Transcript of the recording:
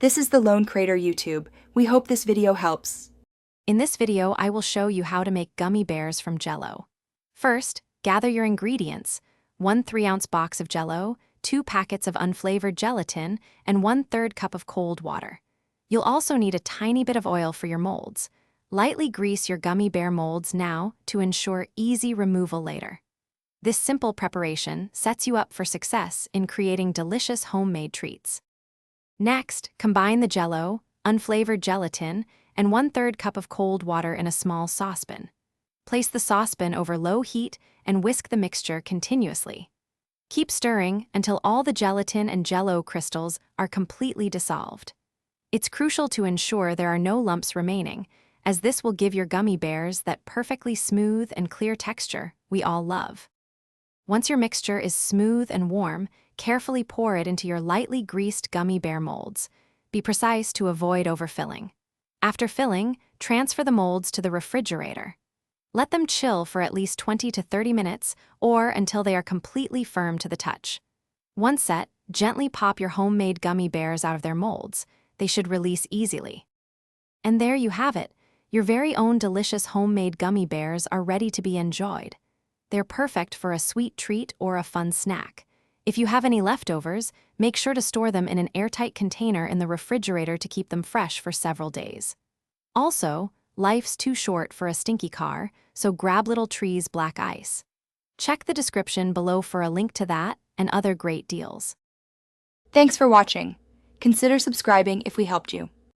This is the Lone Crater YouTube. We hope this video helps. In this video, I will show you how to make gummy bears from Jell-O. First, gather your ingredients: 1 3-ounce box of Jell-O, 2 packets of unflavored gelatin, and 1/3 cup of cold water. You'll also need a tiny bit of oil for your molds. Lightly grease your gummy bear molds now to ensure easy removal later. This simple preparation sets you up for success in creating delicious homemade treats. Next, combine the Jell-O, unflavored gelatin, and 1/3 cup of cold water in a small saucepan. Place the saucepan over low heat and whisk the mixture continuously. Keep stirring until all the gelatin and Jell-O crystals are completely dissolved. It's crucial to ensure there are no lumps remaining, as this will give your gummy bears that perfectly smooth and clear texture we all love. Once your mixture is smooth and warm, carefully pour it into your lightly greased gummy bear molds. Be precise to avoid overfilling. After filling, transfer the molds to the refrigerator. Let them chill for at least 20 to 30 minutes or until they are completely firm to the touch. Once set, gently pop your homemade gummy bears out of their molds. They should release easily. And there you have it. Your very own delicious homemade gummy bears are ready to be enjoyed. They're perfect for a sweet treat or a fun snack. If you have any leftovers, make sure to store them in an airtight container in the refrigerator to keep them fresh for several days. Also, life's too short for a stinky car, so grab Little Tree's black ice. Check the description below for a link to that and other great deals. Thanks for watching. Consider subscribing if we helped you.